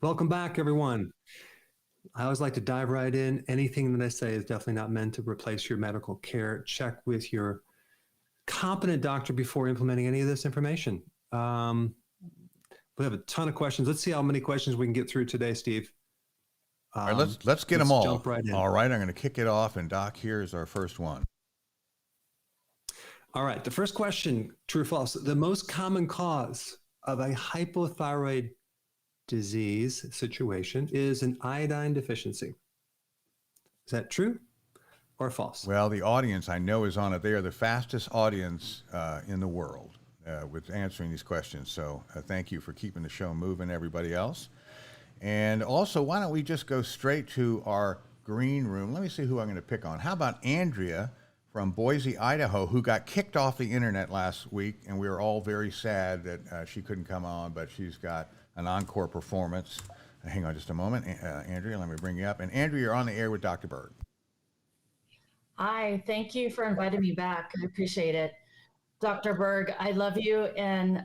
Welcome back, everyone. I always like to dive right in. Anything that I say is definitely not meant to replace your medical care. Check with your competent doctor before implementing any of this information. We have a ton of questions. Let's see how many questions we can get through today, Steve. All right, let's get them all. Jump right in. All right, I'm going to kick it off, and Doc, here is our first one. All right, the first question, true or false? The most common cause of a hypothyroid disease situation is an iodine deficiency. Is that true or false? Well, the audience I know is on it. They are the fastest audience in the world with answering these questions. So thank you for keeping the show moving, everybody else. And also, why don't we just go straight to our green room? Let me see who I'm going to pick on. How about Andrea from Boise, Idaho, who got kicked off the internet last week, and we were all very sad that she couldn't come on, but she's got an encore performance. Hang on just a moment. Andrea, let me bring you up. And Andrea, you're on the air with Dr. Berg. Hi, thank you for inviting me back. I appreciate it. Dr. Berg, I love you, and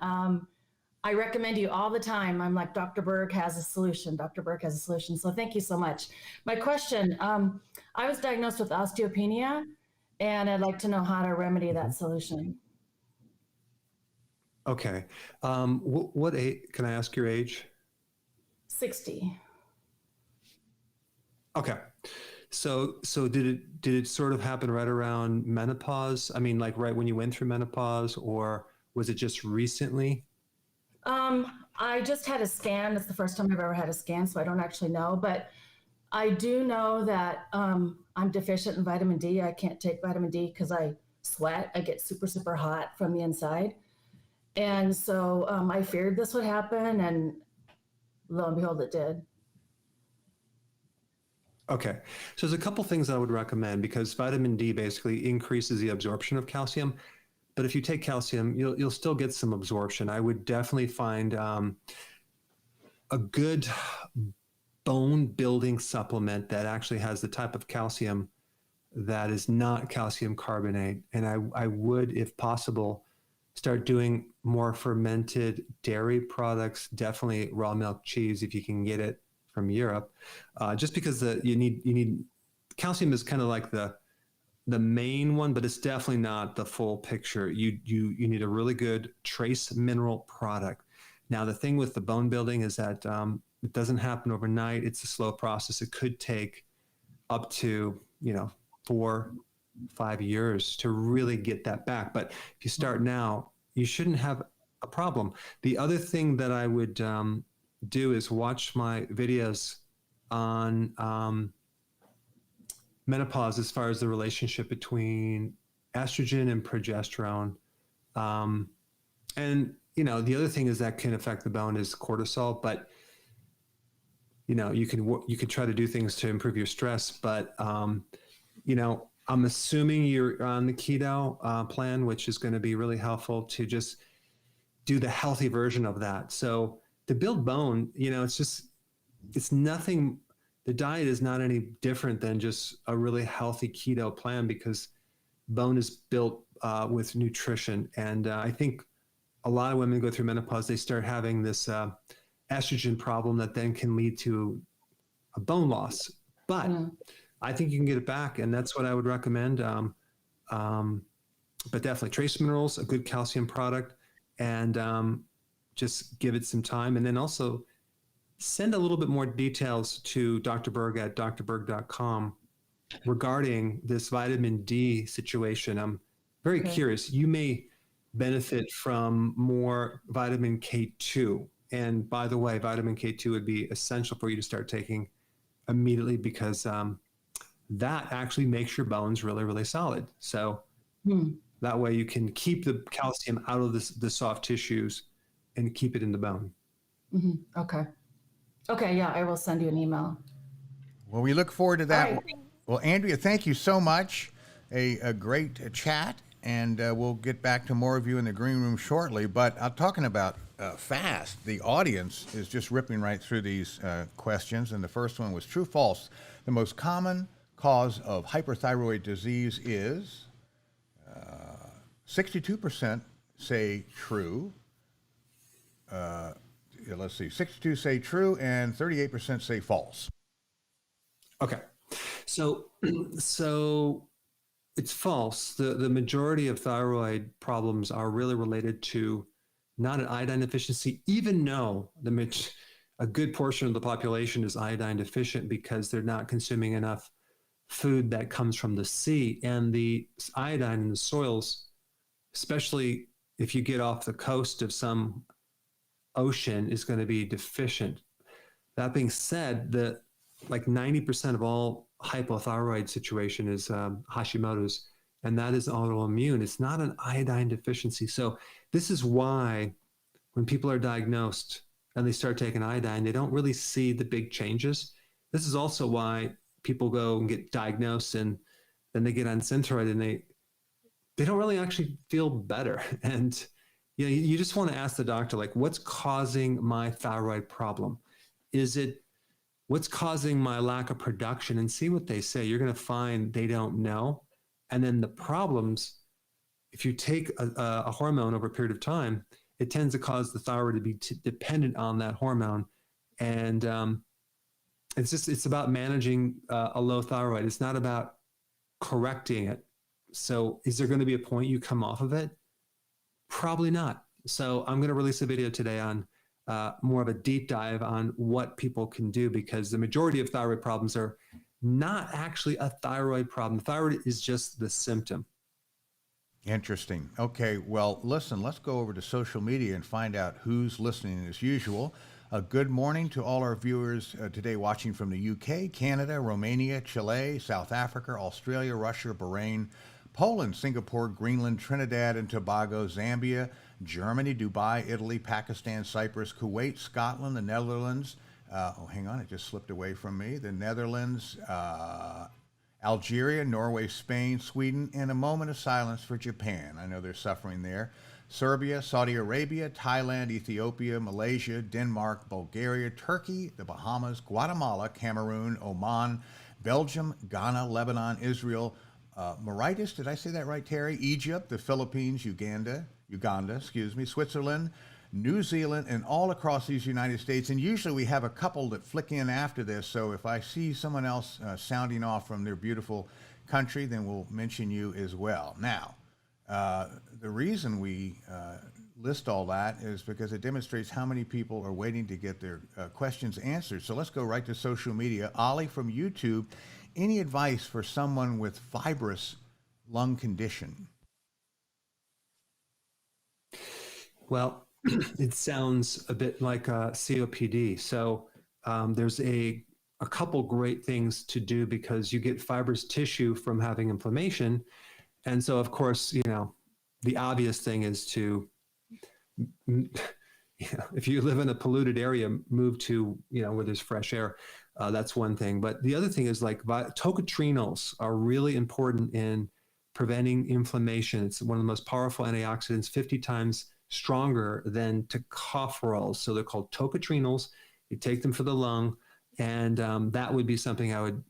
I recommend you all the time. I'm like, Dr. Berg has a solution. Dr. Berg has a solution. So thank you so much. My question, I was diagnosed with osteopenia, and I'd like to know how to remedy that solution. Okay. What age, can I ask your age? 60. Okay. So did it sort of happen right around menopause? I mean, like right when you went through menopause, or was it just recently? I just had a scan. It's the first time I've ever had a scan, so I don't actually know. But I do know that I'm deficient in vitamin D. I can't take vitamin D because I sweat. I get super, super hot from the inside. And so I feared this would happen, and lo and behold, it did. Okay. So there's a couple things I would recommend, because vitamin D basically increases the absorption of calcium. But if you take calcium, you'll still get some absorption. I would definitely find a good bone building supplement that actually has the type of calcium that is not calcium carbonate. And I would, if possible, start doing more fermented dairy products, definitely raw milk cheese if you can get it from Europe, just because you need calcium is kind of like the main one, but it's definitely not the full picture. You need a really good trace mineral product. Now, the thing with the bone building is that it doesn't happen overnight. It's a slow process. It could take up to 4-5 years to really get that back. But if you start now, you shouldn't have a problem. The other thing that I would do is watch my videos on menopause, as far as the relationship between estrogen and progesterone. And the other thing is that can affect the bone is cortisol, but you can try to do things to improve your stress, but I'm assuming you're on the keto plan, which is going to be really helpful to just do the healthy version of that. So to build bone, it's nothing. The diet is not any different than just a really healthy keto plan, because bone is built with nutrition. And I think a lot of women go through menopause, they start having this estrogen problem that then can lead to a bone loss. But I think you can get it back, and that's what I would recommend. But definitely trace minerals, a good calcium product, and just give it some time. And then also send a little bit more details to Dr. Berg at drberg.com regarding this vitamin D situation. I'm very curious. You may benefit from more vitamin K2. And by the way, vitamin K2 would be essential for you to start taking immediately, because that actually makes your bones really, really solid. So that way you can keep the calcium out of the soft tissues and keep it in the bone. Mm-hmm. Okay, yeah, I will send you an email. Well, we look forward to that. Right. Well, Andrea, thank you so much. A great chat, and we'll get back to more of you in the green room shortly. But I'm talking about fast. The audience is just ripping right through these questions, and the first one was true, false. The most common cause of hyperthyroid disease is 62% say true. let's see, 62 say true and 38% say false. Okay. So, so it's false. The majority of thyroid problems are really related to not an iodine deficiency, even though a good portion of the population is iodine deficient because they're not consuming enough food that comes from the sea. And the iodine in the soils, especially if you get off the coast of some ocean, is going to be deficient. That being said, like 90% of all hypothyroid situation is Hashimoto's, and that is autoimmune. It's not an iodine deficiency. So this is why when people are diagnosed and they start taking iodine, they don't really see the big changes. This is also why people go and get diagnosed and then they get on Synthroid and they don't really actually feel better. And you just want to ask the doctor, like, what's causing my thyroid problem? Is it what's causing my lack of production? And see what they say. You're going to find they don't know. And then the problems, if you take a hormone over a period of time, it tends to cause the thyroid to be dependent on that hormone. And it's about managing a low thyroid. It's not about correcting it. So is there going to be a point you come off of it? Probably not. So I'm going to release a video today on more of a deep dive on what people can do, because the majority of thyroid problems are not actually a thyroid problem. Thyroid is just the symptom. Interesting. Okay, well, listen, let's go over to social media and find out who's listening as usual. Good morning to all our viewers today watching from the UK, Canada, Romania, Chile, South Africa, Australia, Russia, Bahrain, Poland, Singapore, Greenland, Trinidad and Tobago, Zambia, Germany, Dubai, Italy, Pakistan, Cyprus, Kuwait, Scotland, the Netherlands. Hang on, it just slipped away from me. The Netherlands, Algeria, Norway, Spain, Sweden, and a moment of silence for Japan. I know they're suffering there. Serbia, Saudi Arabia, Thailand, Ethiopia, Malaysia, Denmark, Bulgaria, Turkey, the Bahamas, Guatemala, Cameroon, Oman, Belgium, Ghana, Lebanon, Israel, Mauritius, did I say that right, Terry? Egypt, the Philippines, Uganda, Switzerland, New Zealand, and all across these United States. And usually we have a couple that flick in after this. So if I see someone else sounding off from their beautiful country, then we'll mention you as well. Now, the reason we list all that is because it demonstrates how many people are waiting to get their questions answered. So let's go right to social media. Ollie from YouTube, any advice for someone with fibrous lung condition? Well, it sounds a bit like COPD. So there's a couple great things to do, because you get fibrous tissue from having inflammation. And so, of course, the obvious thing is to, if you live in a polluted area, move to, where there's fresh air. That's one thing. But the other thing is, like, tocotrienols are really important in preventing inflammation. It's one of the most powerful antioxidants, 50 times stronger than tocopherols. So they're called tocotrienols. You take them for the lung, and that would be something I would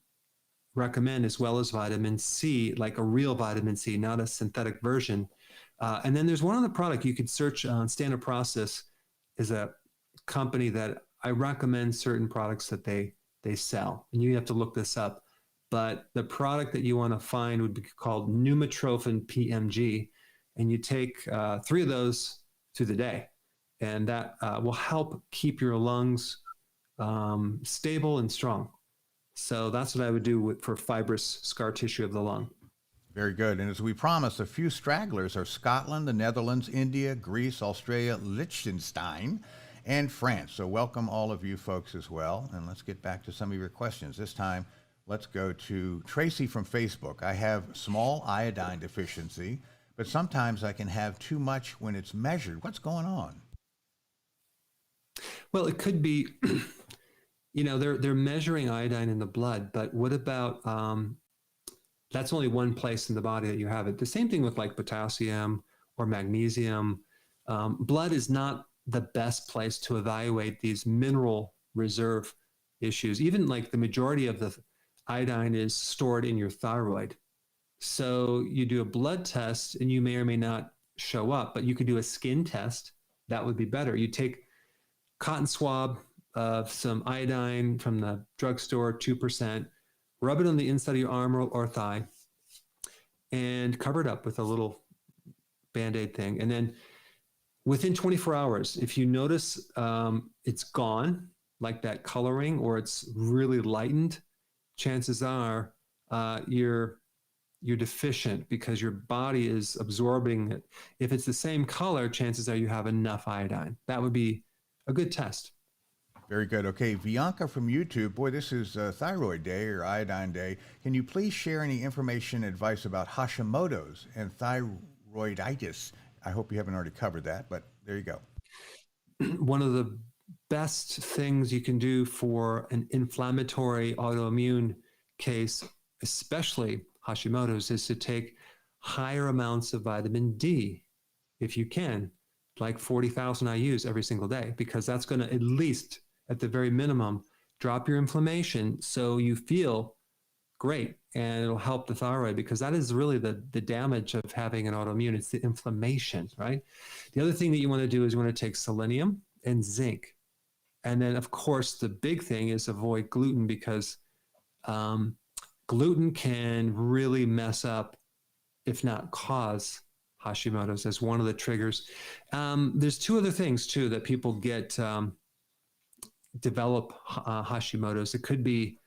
recommend, as well as vitamin C, like a real vitamin C, not a synthetic version. And then there's one other product you could search on. Standard Process is a company that I recommend certain products that they sell, and you have to look this up. But the product that you want to find would be called Pneumotrophin PMG, and you take 3 of those through the day, and that will help keep your lungs stable and strong. So that's what I would do for fibrous scar tissue of the lung. Very good. And as we promised, a few stragglers are Scotland, the Netherlands, India, Greece, Australia, Liechtenstein, and France. So welcome all of you folks as well. And let's get back to some of your questions. This time, let's go to Tracy from Facebook. I have small iodine deficiency, but sometimes I can have too much when it's measured. What's going on? Well, it could be, they're measuring iodine in the blood, but what about, that's only one place in the body that you have it. The same thing with like potassium or magnesium. Blood is not the best place to evaluate these mineral reserve issues. Even like the majority of the iodine is stored in your thyroid. So you do a blood test and you may or may not show up, but you could do a skin test. That would be better. You take cotton swab of some iodine from the drugstore, 2%, rub it on the inside of your arm or thigh, and cover it up with a little Band-Aid thing. And then within 24 hours, if you notice it's gone, like that coloring, or it's really lightened, chances are you're deficient because your body is absorbing it. If it's the same color, chances are you have enough iodine. That would be a good test. Very good. Okay, Bianca from YouTube. Boy, this is Thyroid Day or Iodine Day. Can you please share any information, advice about Hashimoto's and thyroiditis? I hope you haven't already covered that, but there you go. One of the best things you can do for an inflammatory autoimmune case, especially Hashimoto's, is to take higher amounts of vitamin D if you can, like 40,000 IUs every single day, because that's going to at least, at the very minimum, drop your inflammation so you feel great, and it'll help the thyroid, because that is really the damage of having an autoimmune. It's the inflammation, right? The other thing that you want to do is you want to take selenium and zinc. And then, of course, the big thing is avoid gluten, because gluten can really mess up, if not cause, Hashimoto's as one of the triggers. There's two other things, too, that people develop Hashimoto's. It could be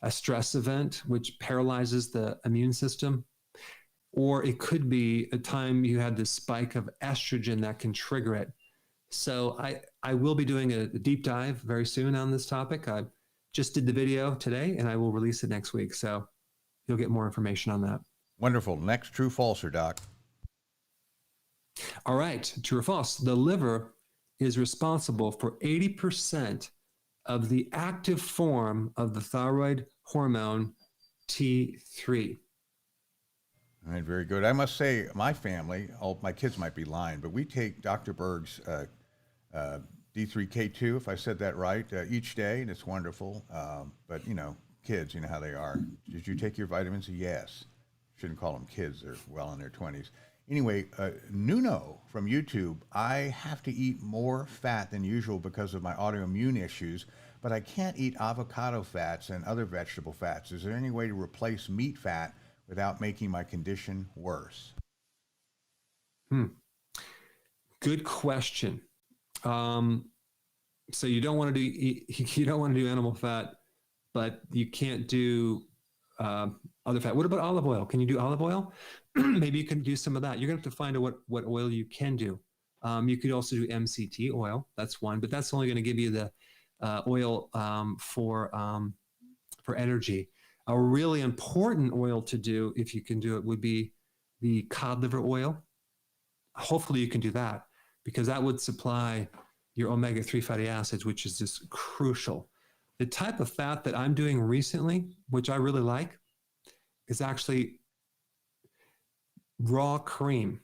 a stress event, which paralyzes the immune system, or it could be a time you had this spike of estrogen that can trigger it. So I will be doing a deep dive very soon on this topic. I just did the video today, and I will release it next week. So you'll get more information on that. Wonderful. Next, true falser, Doc. All right, true or false? The liver is responsible for 80% of the active form of the thyroid hormone T3. All right, very good. I must say, my family, all my kids might be lying, but we take Dr. Berg's D3K2, if I said that right, each day, and it's wonderful. But, you know, kids, you know how they are. Did you take your vitamins? Yes. Shouldn't call them kids. They're well in their 20s. Anyway, Nuno from YouTube, I have to eat more fat than usual because of my autoimmune issues, but I can't eat avocado fats and other vegetable fats. Is there any way to replace meat fat without making my condition worse? Good question. So you don't want to do animal fat, but you can't do other fat. What about olive oil? Can you do olive oil? Maybe you can do some of that. You're going to have to find out what oil you can do. You could also do MCT oil. That's one, but that's only going to give you the oil for energy. A really important oil to do, if you can do it, would be the cod liver oil. Hopefully you can do that, because that would supply your omega-3 fatty acids, which is just crucial. The type of fat that I'm doing recently, which I really like, is actually raw cream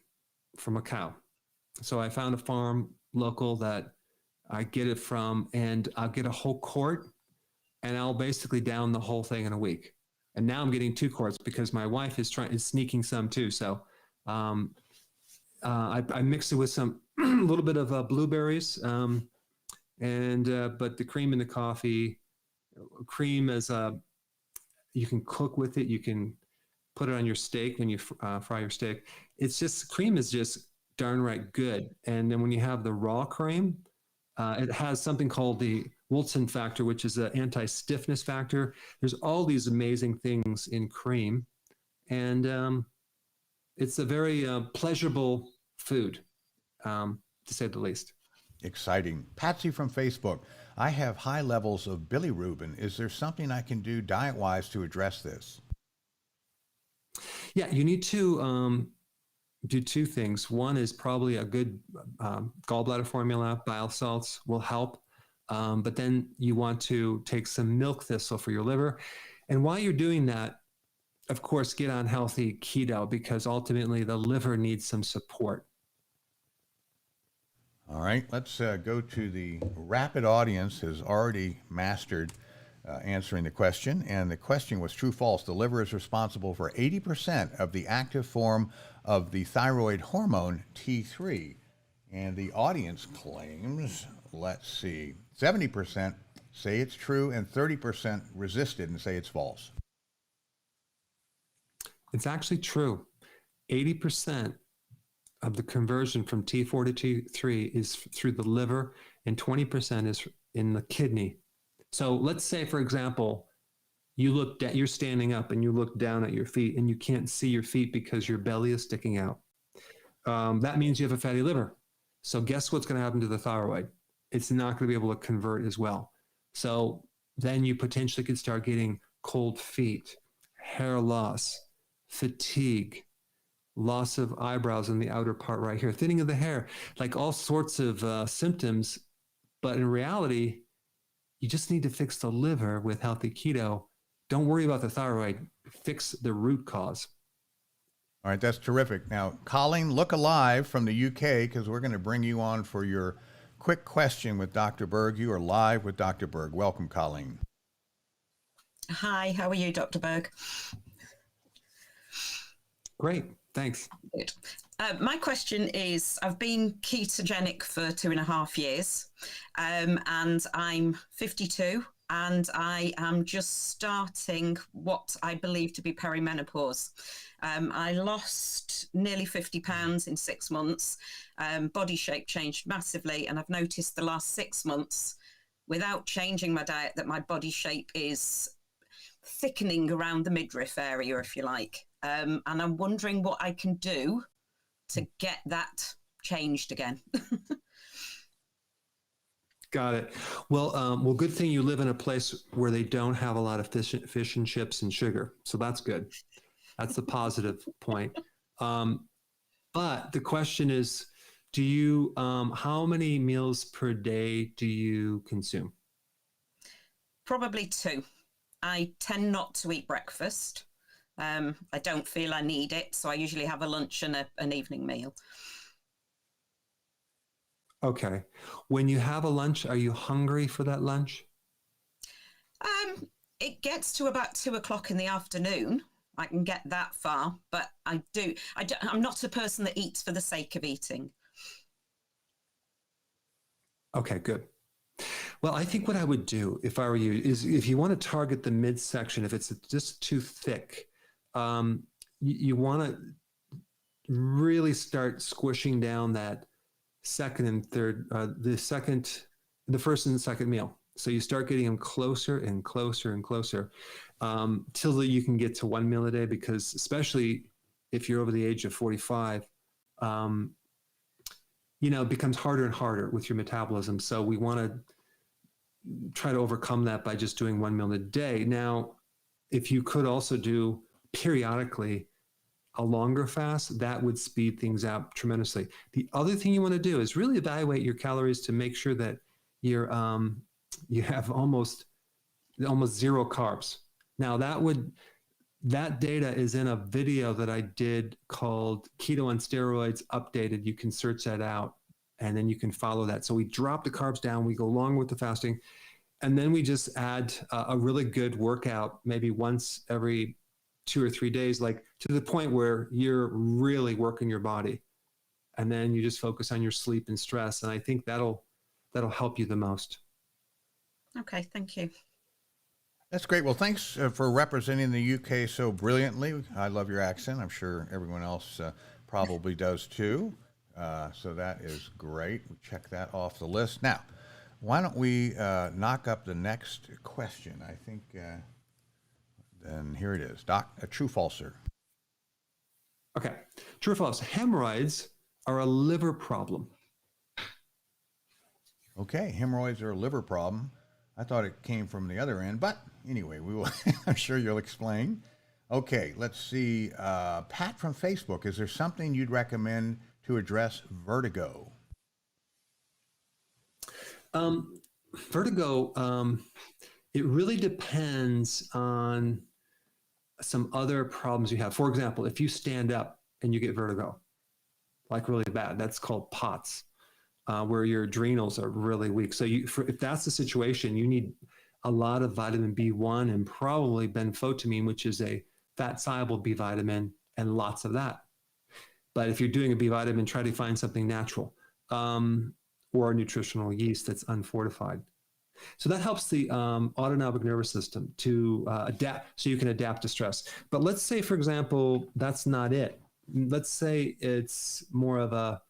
from a cow. So I found a farm local that I get it from, and I'll get a whole quart, and I'll basically down the whole thing in a week. And now I'm getting 2 quarts because my wife is sneaking some too. So I mix it with some a little bit of blueberries, but the cream in the coffee. Cream as you can cook with it. You can put it on your steak when you fry your steak. It's just, cream is just darn right good. And then when you have the raw cream, it has something called the Wilson factor, which is an anti-stiffness factor. There's all these amazing things in cream, and it's a very pleasurable food, to say the least. Exciting. Patsy from Facebook. I have high levels of bilirubin. Is there something I can do diet-wise to address this? Yeah, you need to do 2 things. One is probably a good gallbladder formula. Bile salts will help. But then you want to take some milk thistle for your liver. And while you're doing that, of course, get on healthy keto, because ultimately the liver needs some support. All right, let's go to the rapid audience has already mastered answering the question. And the question was true, false. The liver is responsible for 80% of the active form of the thyroid hormone T3. And the audience claims, let's see, 70% say it's true and 30% resisted and say it's false. It's actually true. 80% of the conversion from T4 to T3 is through the liver, and 20% is in the kidney. So let's say, for example, you're standing up and you look down at your feet and you can't see your feet because your belly is sticking out. That means you have a fatty liver. So guess what's going to happen to the thyroid? It's not going to be able to convert as well. So then you potentially could start getting cold feet, hair loss, fatigue, loss of eyebrows in the outer part right here, thinning of the hair, like all sorts of symptoms. But in reality, you just need to fix the liver with healthy keto. Don't worry about the thyroid. Fix the root cause. All right, that's terrific. Now, Colleen, look alive from the UK, because we're going to bring you on for your quick question with Dr. Berg. You are live with Dr. Berg. Welcome, Colleen. Hi, how are you, Dr. Berg? Great, thanks. Good. My question is, I've been ketogenic for 2.5 years, and I'm 52, and I am just starting what I believe to be perimenopause. I lost nearly 50 pounds in 6 months. Body shape changed massively, and I've noticed the last 6 months, without changing my diet, that my body shape is thickening around the midriff area, if you like. And I'm wondering what I can do to get that changed again. Got it. Well, good thing you live in a place where they don't have a lot of fish and chips and sugar. So that's good. That's the positive point. But the question is, how many meals per day do you consume? Probably 2. I tend not to eat breakfast. I don't feel I need it, so I usually have a lunch and an evening meal. Okay. When you have a lunch, are you hungry for that lunch? It gets to about 2 o'clock in the afternoon. I can get that far, but I'm not a person that eats for the sake of eating. Okay, good. Well, I think what I would do if I were you is, if you want to target the midsection, if it's just too thick, you want to really start squishing down that second and third, the first and second meal. So you start getting them closer and closer and closer till you can get to 1 meal a day, because especially if you're over the age of 45, it becomes harder and harder with your metabolism. So we want to try to overcome that by just doing 1 meal a day. Now, if you could also do periodically a longer fast, that would speed things up tremendously. The other thing you want to do is really evaluate your calories to make sure that you have almost zero carbs. Now that data is in a video that I did called Keto on Steroids Updated. You can search that out and then you can follow that. So we drop the carbs down, we go along with the fasting, and then we just add a really good workout, maybe once every 2 or 3 days, like to the point where you're really working your body. And then you just focus on your sleep and stress. And I think that'll help you the most. Okay, thank you. That's great. Well, thanks for representing the UK so brilliantly. I love your accent. I'm sure everyone else probably does too. So that is great. We check that off the list. Now, why don't we knock up the next question? I think, and here it is. Doc, a true falser. Okay, true or false? Hemorrhoids are a liver problem. Okay, hemorrhoids are a liver problem. I thought it came from the other end, but anyway, we will. I'm sure you'll explain. Okay, let's see. Pat from Facebook, is there something you'd recommend to address vertigo? Vertigo, it really depends on some other problems you have. For example, if you stand up and you get vertigo, like really bad, that's called POTS. Where your adrenals are really weak. So if that's the situation, you need a lot of vitamin B1 and probably benfotiamine, which is a fat-soluble B vitamin, and lots of that. But if you're doing a B vitamin, try to find something natural. or a nutritional yeast that's unfortified. So that helps the autonomic nervous system to adapt, so you can adapt to stress. But let's say, for example, that's not it. Let's say it's more of a,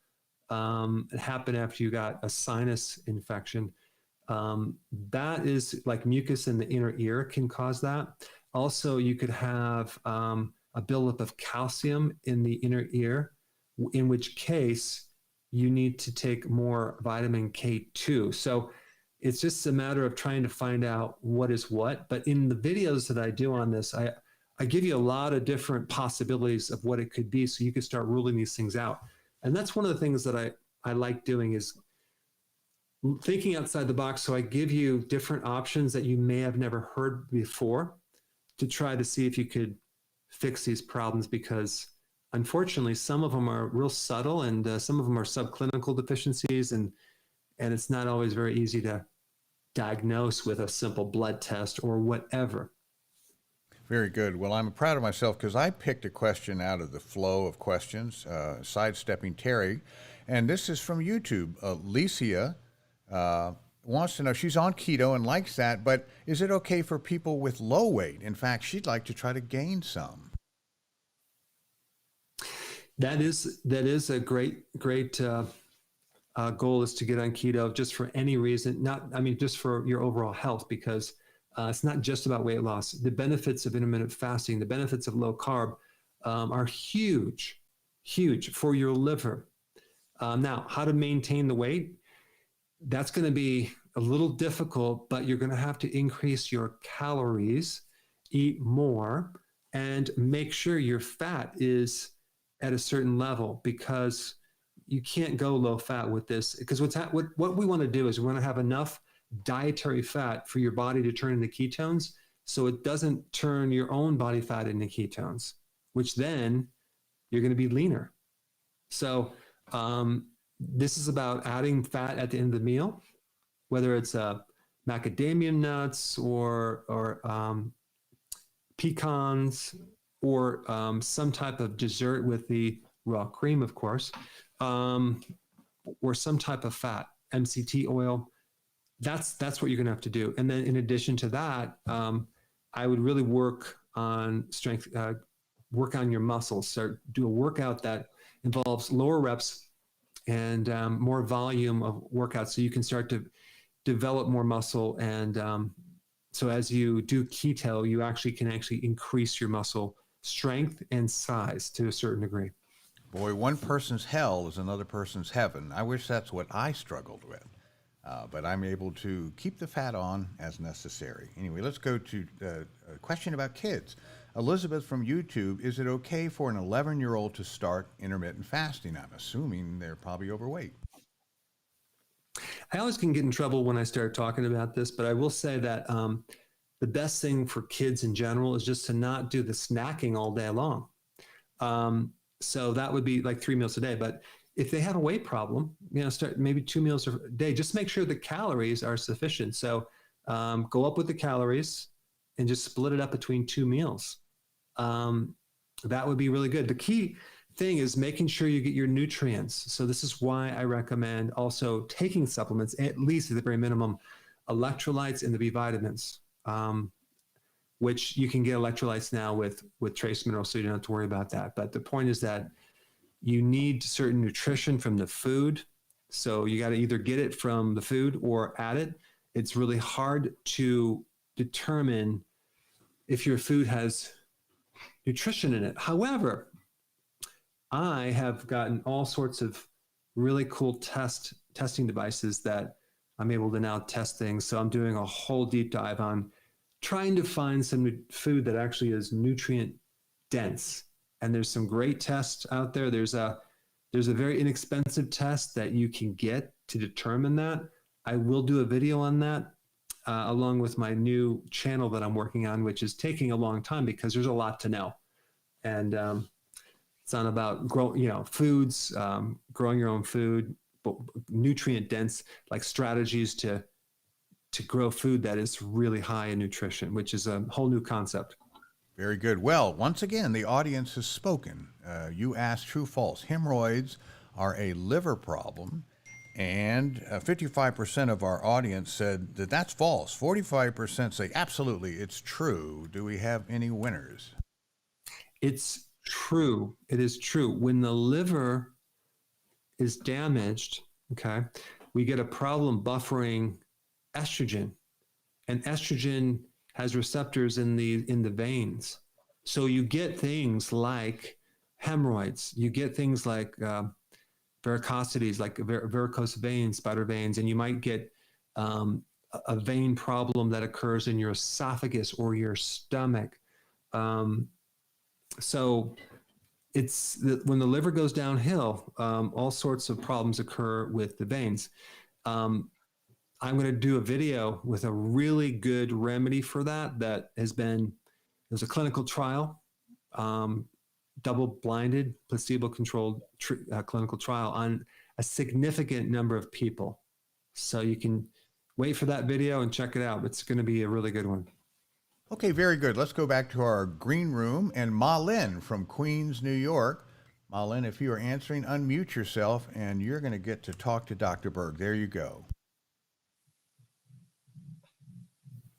it happened after you got a sinus infection. That is like mucus in the inner ear can cause that. Also, you could have a buildup of calcium in the inner ear, in which case you need to take more vitamin K2. So it's just a matter of trying to find out what is what. But in the videos that I do on this, I give you a lot of different possibilities of what it could be, so you can start ruling these things out. And that's one of the things that I like doing, is thinking outside the box. So I give you different options that you may have never heard before to try to see if you could fix these problems, because unfortunately, some of them are real subtle, and some of them are subclinical deficiencies, and it's not always very easy to diagnose with a simple blood test or whatever. Very good. Well, I'm proud of myself because I picked a question out of the flow of questions, sidestepping Terry. And this is from YouTube. Licia wants to know, she's on keto and likes that, but is it okay for people with low weight? In fact, she'd like to try to gain some. That is a great goal, is to get on keto just for any reason, just for your overall health, because it's not just about weight loss. The benefits of intermittent fasting, the benefits of low carb are huge for your liver. Now, how to maintain the weight, that's going to be a little difficult, but you're going to have to increase your calories, eat more, and make sure your fat is at a certain level, because you can't go low fat with this. Because what we want to do is we want to have enough dietary fat for your body to turn into ketones, so it doesn't turn your own body fat into ketones, which then you're going to be leaner. So this is about adding fat at the end of the meal, whether it's macadamia nuts or pecans, or some type of dessert with the raw cream, of course, or some type of fat, MCT oil. That's what you're going to have to do. And then in addition to that, I would really work on strength, work on your muscles. So do a workout that involves lower reps and more volume of workouts, so you can start to develop more muscle. And so as you do keto, you can increase your muscle strength and size to a certain degree. Boy, one person's hell is another person's heaven. I wish that's what I struggled with. But I'm able to keep the fat on as necessary. Anyway, let's go to a question about kids. Elizabeth from YouTube, is it okay for an 11-year-old to start intermittent fasting? I'm assuming they're probably overweight. I always can get in trouble when I start talking about this, but I will say that the best thing for kids in general is just to not do the snacking all day long. So that would be like 3 meals a day. But if they have a weight problem, start maybe 2 meals a day. Just make sure the calories are sufficient. So go up with the calories and just split it up between 2 meals. That would be really good. The key thing is making sure you get your nutrients. So this is why I recommend also taking supplements, at least at the very minimum, electrolytes and the B vitamins, which you can get electrolytes now with trace minerals, so you don't have to worry about that. But the point is that you need certain nutrition from the food. So you got to either get it from the food or add it. It's really hard to determine if your food has nutrition in it. However, I have gotten all sorts of really cool testing devices that I'm able to now test things. So I'm doing a whole deep dive on trying to find some food that actually is nutrient dense. And there's some great tests out there. There's a very inexpensive test that you can get to determine that. I will do a video on that along with my new channel that I'm working on, which is taking a long time because there's a lot to know. And it's on about foods, growing your own food, but nutrient dense, like strategies to grow food that is really high in nutrition, which is a whole new concept. Very good. Well, once again, the audience has spoken. You asked true, false. Hemorrhoids are a liver problem, And 55% of our audience said that that's false. 45% say absolutely, it's true. Do we have any winners? It's true. It is true. When the liver is damaged, okay, we get a problem buffering estrogen, and estrogen has receptors in the veins. So you get things like hemorrhoids. You get things like varicosities, like varicose veins, spider veins, and you might get a vein problem that occurs in your esophagus or your stomach. So it's when the liver goes downhill, all sorts of problems occur with the veins. I'm going to do a video with a really good remedy for that. There's a clinical trial, double-blinded, placebo-controlled clinical trial on a significant number of people. So you can wait for that video and check it out. It's going to be a really good one. Okay, very good. Let's go back to our green room and Ma Lin from Queens, New York. Ma Lin, if you are answering, unmute yourself and you're going to get to talk to Dr. Berg. There you go.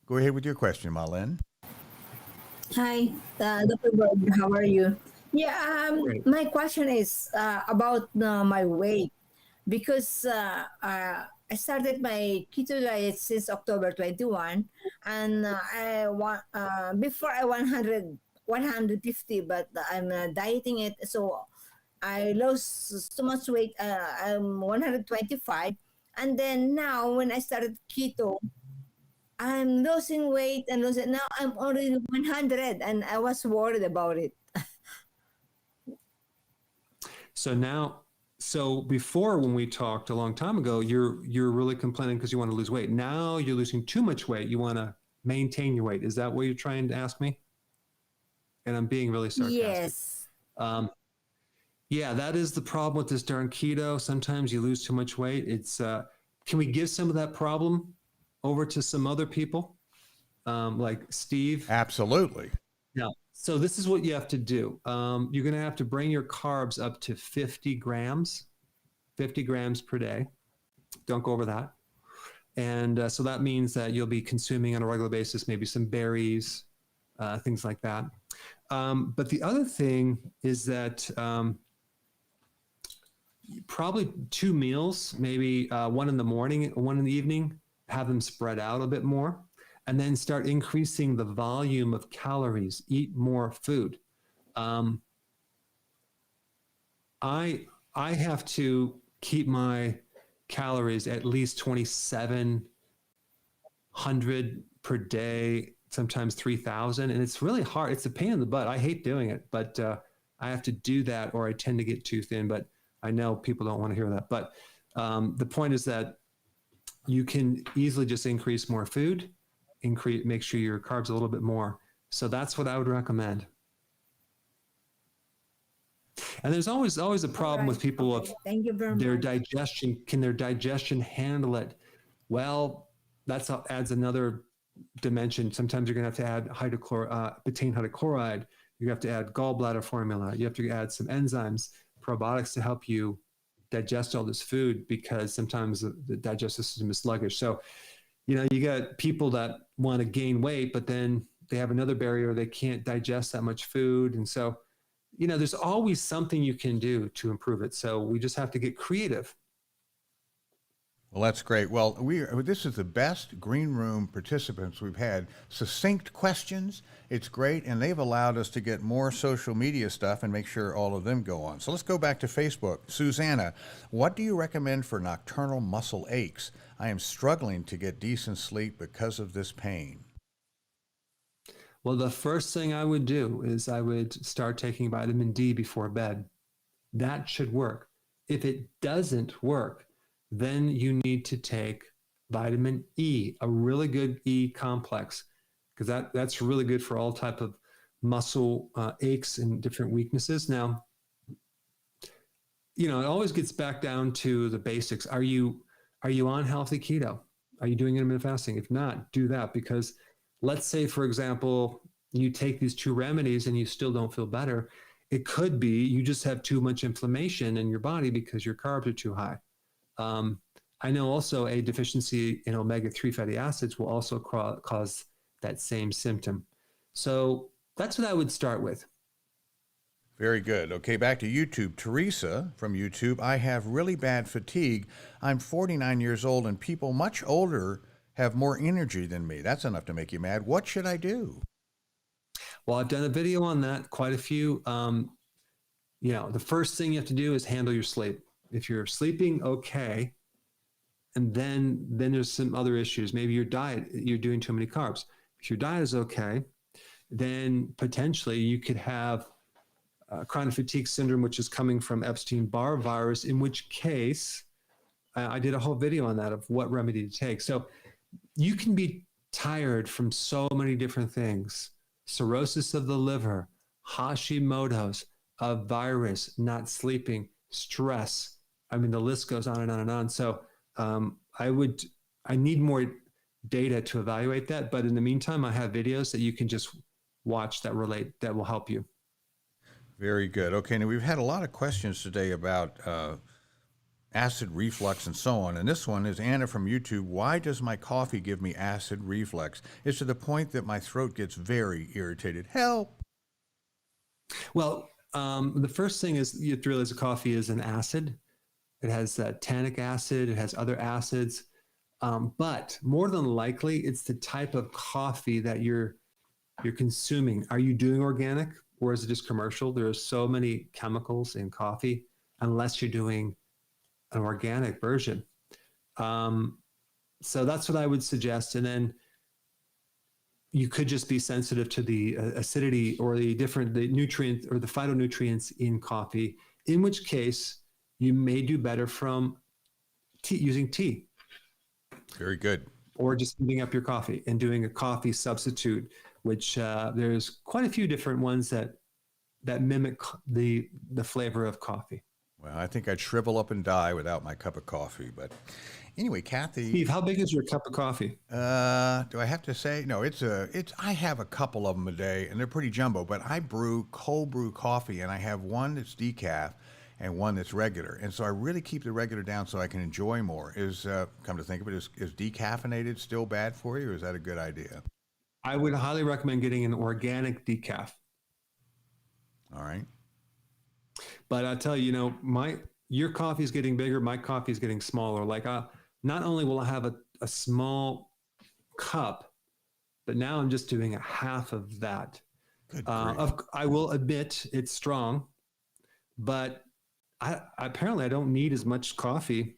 Go ahead with your question, Ma Lin. Hi, Dr. Berg. How are you? Yeah, my question is about my weight because I started my keto diet since October 21, and before I 150, but I'm dieting it, so I lost so much weight. I'm 125, and then now when I started keto, I'm losing weight and losing. Now I'm already 100, and I was worried about it. So before, when we talked a long time ago, you're really complaining because you want to lose weight. Now you're losing too much weight. You want to maintain your weight. Is that what you're trying to ask me? And I'm being really sarcastic. Yes. Yeah, that is the problem with this darn keto. Sometimes you lose too much weight. It's can we give some of that problem over to some other people, like Steve? Absolutely. Yeah. So this is what you have to do. You're going to have to bring your carbs up to 50 grams per day. Don't go over that. And so that means that you'll be consuming on a regular basis, maybe some berries, things like that. But the other thing is that probably 2 meals, maybe one in the morning, one in the evening, have them spread out a bit more. And then start increasing the volume of calories. Eat more food. I have to keep my calories at least 2,700 per day, sometimes 3,000, and it's really hard. It's a pain in the butt. I hate doing it, but I have to do that, or I tend to get too thin. But I know people don't want to hear that. But the point is that you can easily just increase more food. Make sure your carbs a little bit more. So that's what I would recommend. And there's always a problem with people of Thank you very their much. digestion. Can their digestion handle it? Well, that's adds another dimension. Sometimes you're going to have to add betaine hydrochloride. You have to add gallbladder formula. You have to add some enzymes, probiotics to help you digest all this food, because sometimes the digestive system is sluggish. So, you got people that want to gain weight, but then they have another barrier. They can't digest that much food. And so, there's always something you can do to improve it. So we just have to get creative. Well, that's great. Well, this is the best green room participants we've had. Succinct questions. It's great. And they've allowed us to get more social media stuff and make sure all of them go on. So let's go back to Facebook. Susanna, what do you recommend for nocturnal muscle aches? I am struggling to get decent sleep because of this pain. Well, the first thing I would do is I would start taking vitamin D before bed. That should work. If it doesn't work, then you need to take vitamin E, a really good E complex, because that's really good for all type of muscle aches and different weaknesses. Now, it always gets back down to the basics. Are you on healthy keto? Are you doing intermittent fasting? If not, do that, because let's say, for example, you take these 2 remedies and you still don't feel better. It could be you just have too much inflammation in your body because your carbs are too high. I know also a deficiency in omega-3 fatty acids will also cause that same symptom. So that's what I would start with. Very good. Okay, back to YouTube. Teresa from YouTube. I have really bad fatigue. I'm 49 years old, and people much older have more energy than me. That's enough to make you mad. What should I do? Well, I've done a video on that, quite a few. The first thing you have to do is handle your sleep. If you're sleeping okay, and then there's some other issues. Maybe your diet, you're doing too many carbs. If your diet is okay, then potentially you could have chronic fatigue syndrome, which is coming from Epstein-Barr virus, in which case I did a whole video on that of what remedy to take. So you can be tired from so many different things: cirrhosis of the liver, Hashimoto's, a virus, not sleeping, stress. I mean, the list goes on and on and on. So I need more data to evaluate that. But in the meantime, I have videos that you can just watch that will help you. Very good. Okay, now we've had a lot of questions today about acid reflux and so on. And this one is Anna from YouTube. Why does my coffee give me acid reflux? It's to the point that my throat gets very irritated. Help. Well, the first thing is you have to realize that coffee is an acid. It has tannic acid. It has other acids. But more than likely, it's the type of coffee that you're consuming. Are you doing organic, or is it just commercial? There are so many chemicals in coffee, unless you're doing an organic version. So that's what I would suggest. And then you could just be sensitive to the acidity or the nutrient or the phytonutrients in coffee, in which case you may do better from using tea. Very good. Or just heating up your coffee and doing a coffee substitute, which there's quite a few different ones that mimic the flavor of coffee. Well, I think I'd shrivel up and die without my cup of coffee. But anyway, Kathy. Steve, how big is your cup of coffee? Do I have to say? No, I have a couple of them a day, and they're pretty jumbo. But I brew cold brew coffee, and I have one that's decaf and one that's regular. And so I really keep the regular down so I can enjoy more. Come to think of it, is decaffeinated still bad for you, or is that a good idea? I would highly recommend getting an organic decaf. All right. But I'll tell you, your coffee is getting bigger. My coffee is getting smaller. Like, not only will I have a small cup, but now I'm just doing a half of that. Good I will admit it's strong, but apparently I don't need as much coffee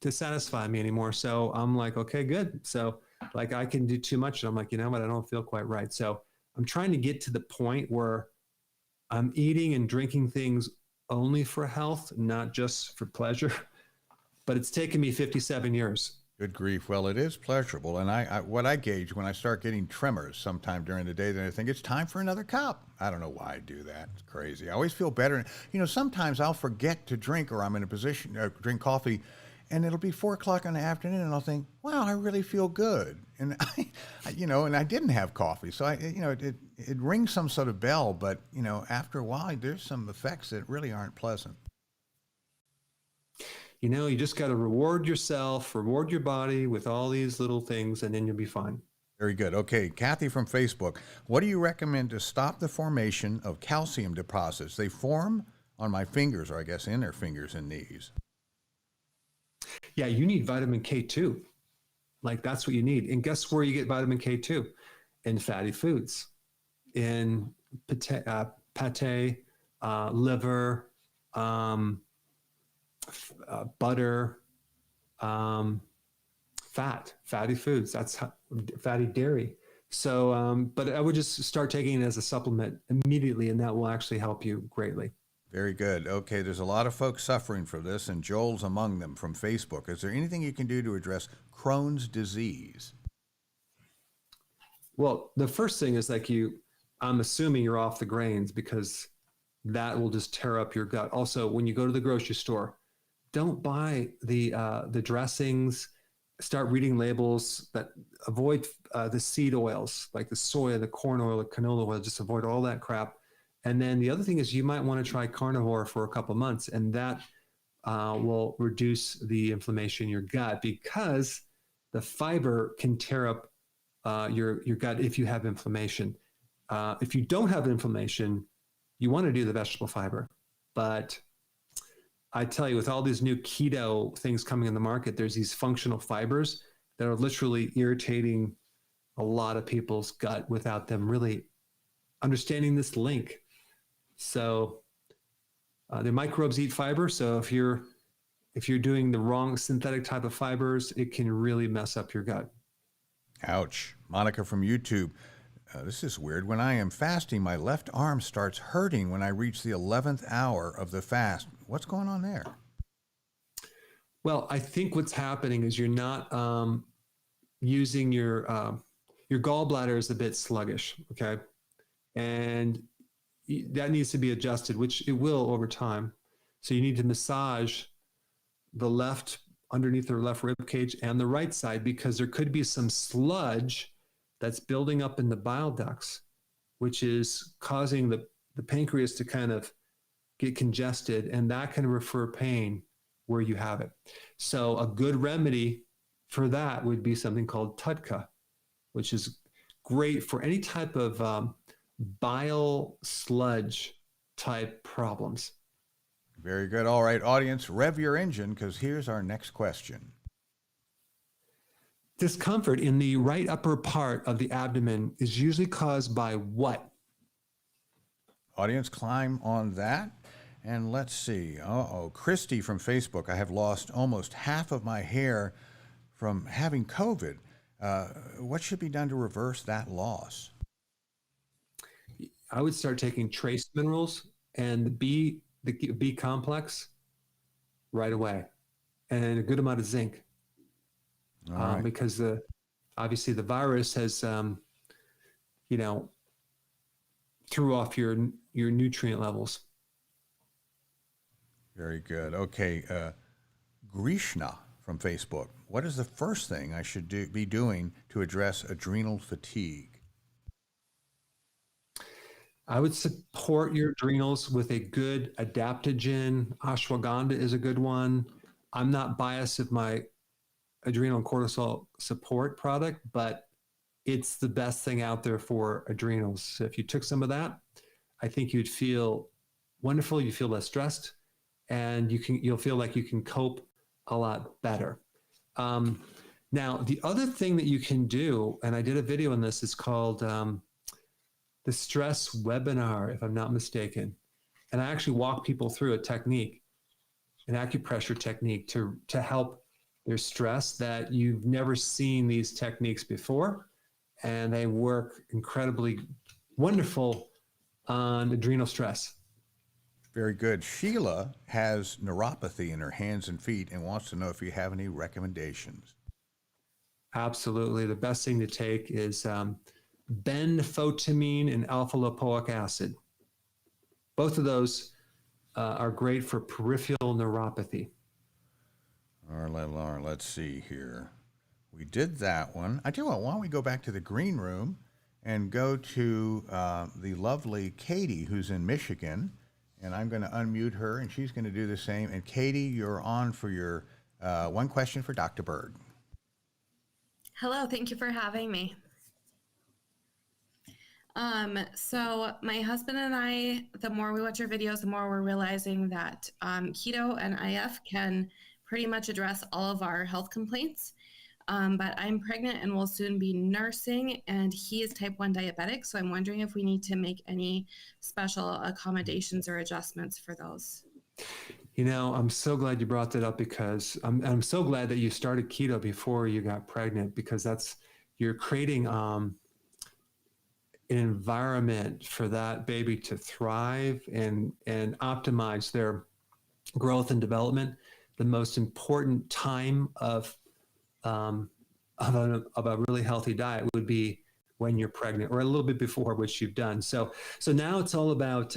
to satisfy me anymore. So I'm like, okay, good. So like I can do too much. And I'm like, you know what? I don't feel quite right. So I'm trying to get to the point where I'm eating and drinking things only for health, not just for pleasure. But it's taken me 57 years. Good grief. Well, it is pleasurable. And what I gauge when I start getting tremors sometime during the day, then I think it's time for another cup. I don't know why I do that. It's crazy. I always feel better. Sometimes I'll forget to drink, or I'm in a position to drink coffee, and it'll be 4:00 in the afternoon, and I'll think, wow, I really feel good. And and I didn't have coffee. So it rings some sort of bell, but after a while, there's some effects that really aren't pleasant. You just got to reward yourself, reward your body with all these little things, and then you'll be fine. Very good. Okay, Kathy from Facebook. What do you recommend to stop the formation of calcium deposits? They form on my fingers, or I guess in their fingers and knees. Yeah, you need vitamin K2. Like, that's what you need. And guess where you get vitamin K2? In fatty foods, in pate, liver, butter, fatty foods. That's fatty dairy. So, but I would just start taking it as a supplement immediately, and that will actually help you greatly. Very good. Okay, there's a lot of folks suffering from this, and Joel's among them from Facebook. Is there anything you can do to address Crohn's disease? Well, the first thing is I'm assuming you're off the grains, because that will just tear up your gut. Also, when you go to the grocery store, don't buy the dressings. Start reading labels, that avoid the seed oils, like the soy, the corn oil, the canola oil. Just avoid all that crap. And then the other thing is you might want to try carnivore for a couple months, and that will reduce the inflammation in your gut, because the fiber can tear up your gut if you have inflammation. If you don't have inflammation, you want to do the vegetable fiber. But I tell you, with all these new keto things coming in the market, there's these functional fibers that are literally irritating a lot of people's gut without them really understanding this link. So the microbes eat fiber. So if you're doing the wrong synthetic type of fibers, it can really mess up your gut. Ouch. Monica from YouTube. This is weird. When I am fasting, my left arm starts hurting when I reach the 11th hour of the fast. What's going on there? Well, I think what's happening is you're not using your gallbladder is a bit sluggish, okay? And that needs to be adjusted, which it will over time. So you need to massage the left, underneath the left rib cage, and the right side, because there could be some sludge that's building up in the bile ducts, which is causing the pancreas to kind of get congested, and that can refer pain where you have it. So a good remedy for that would be something called TUDCA, which is great for any type of bile sludge type problems. Very good. All right, audience, rev your engine, because here's our next question. Discomfort in the right upper part of the abdomen is usually caused by what? Audience, climb on that. And let's see. Christy from Facebook. I have lost almost half of my hair from having COVID. What should be done to reverse that loss? I would start taking trace minerals and the B complex right away, and a good amount of zinc. Right. Because obviously the virus has, threw off your nutrient levels. Very good. Okay, Grishna from Facebook. What is the first thing I should be doing to address adrenal fatigue? I would support your adrenals with a good adaptogen. Ashwagandha is a good one. I'm not biased of my adrenal and cortisol support product, but it's the best thing out there for adrenals. So if you took some of that, I think you'd feel wonderful. You feel less stressed, and you'll feel like you can cope a lot better. Now, the other thing that you can do, and I did a video on this, is called the stress webinar, if I'm not mistaken. And I actually walk people through a technique, an acupressure technique to help their stress, that you've never seen these techniques before. And they work incredibly wonderful on adrenal stress. Very good. Sheila has neuropathy in her hands and feet and wants to know if you have any recommendations. Absolutely. The best thing to take is benfotiamine and alpha lipoic acid. Both of those are great for peripheral neuropathy. All right, let's see here. We did that one. I tell you what, why don't we go back to the green room and go to the lovely Katie, who's in Michigan. And I'm going to unmute her, and she's going to do the same. And Katie, you're on for your one question for Dr. Berg. Hello, thank you for having me. So my husband and I, the more we watch your videos, the more we're realizing that keto and IF can pretty much address all of our health complaints. But I'm pregnant and will soon be nursing, and he is type 1 diabetic. So I'm wondering if we need to make any special accommodations or adjustments for those. You know, I'm so glad you brought that up, because I'm so glad that you started keto before you got pregnant, because you're creating an environment for that baby to thrive and optimize their growth and development. The most important time of a really healthy diet would be when you're pregnant, or a little bit before, which you've done. So now it's all about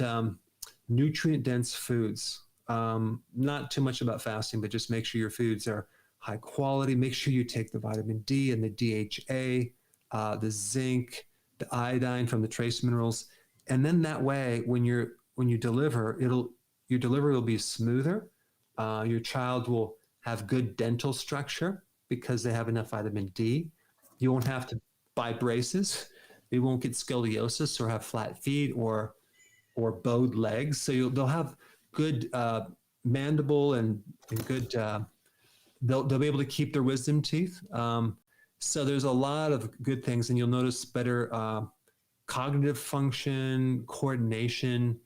nutrient dense foods. Not too much about fasting, but just make sure your foods are high quality. Make sure you take the vitamin D and the DHA, the zinc, the iodine from the trace minerals. And then that way, when you deliver, your delivery will be smoother, Your child will have good dental structure because they have enough vitamin D. You won't have to buy braces. They won't get scoliosis or have flat feet or bowed legs. So they'll have good mandible and good. They'll be able to keep their wisdom teeth. So there's a lot of good things, and you'll notice better cognitive function, coordination.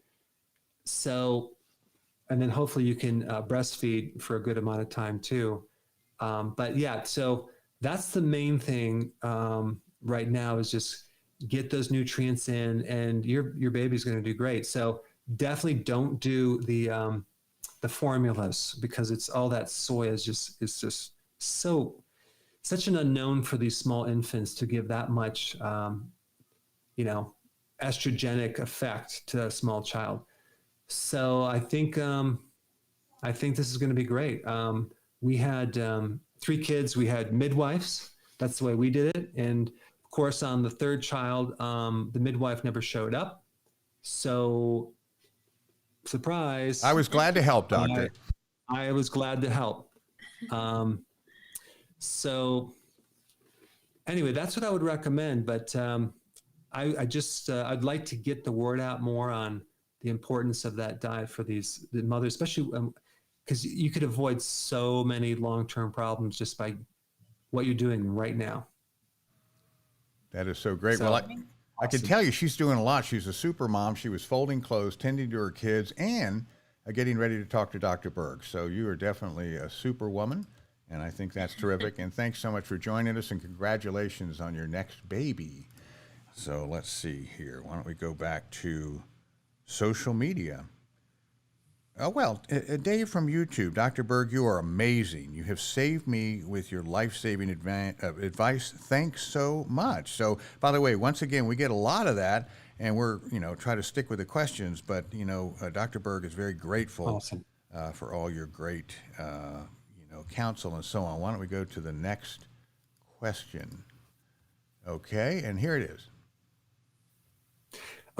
So, and then hopefully you can breastfeed for a good amount of time too. But yeah, so that's the main thing right now is just get those nutrients in, and your baby's going to do great. So definitely don't do the formulas, because it's all that soy is just such an unknown for these small infants to give that much estrogenic effect to a small child. So I think this is going to be great. We had 3 kids. We had midwives. That's the way we did it. And of course, on the 3rd child, the midwife never showed up. So, surprise. I was glad to help, doctor. I was glad to help. So anyway, that's what I would recommend. But I'd like to get the word out more on the importance of that diet for the mothers, especially because you could avoid so many long-term problems just by what you're doing right now. That is so great. Well, I can tell you she's doing a lot. She's a super mom. She was folding clothes, tending to her kids, and getting ready to talk to Dr. Berg. So you are definitely a super woman, and I think that's terrific. And thanks so much for joining us, and congratulations on your next baby. So let's see here. Why don't we go back to social media? Dave from YouTube. Dr. Berg, you are amazing. You have saved me with your life-saving advice. Thanks so much. So, by the way, once again, we get a lot of that, and we're, try to stick with the questions, but, Dr. Berg is very grateful for all your great, counsel and so on. Why don't we go to the next question? Okay, and here it is.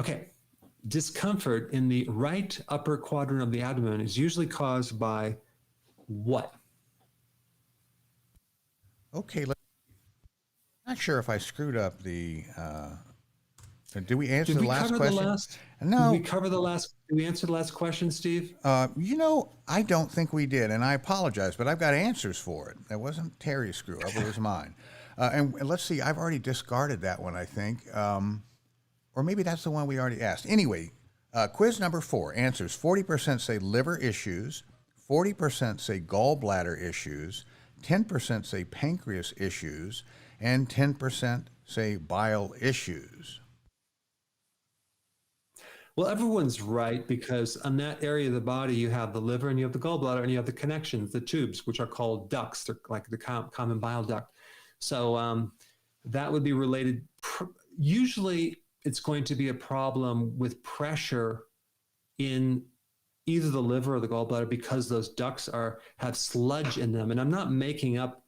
Okay. Discomfort in the right upper quadrant of the abdomen is usually caused by what? Okay, not sure if I screwed up the. Did we answer the last question? No. Did we cover the last? Did we answer the last question, Steve? I don't think we did, and I apologize, but I've got answers for it. That wasn't Terry's screw up; it was mine. And let's see, I've already discarded that one, I think. Or maybe that's the one we already asked. Anyway, quiz number 4 answers 40% say liver issues, 40% say gallbladder issues, 10% say pancreas issues, and 10% say bile issues. Well, everyone's right, because on that area of the body, you have the liver and you have the gallbladder and you have the connections, the tubes, which are called ducts. They're like the common bile duct. So that would be related. Usually, it's going to be a problem with pressure in either the liver or the gallbladder, because those ducts have sludge in them. And I'm not making up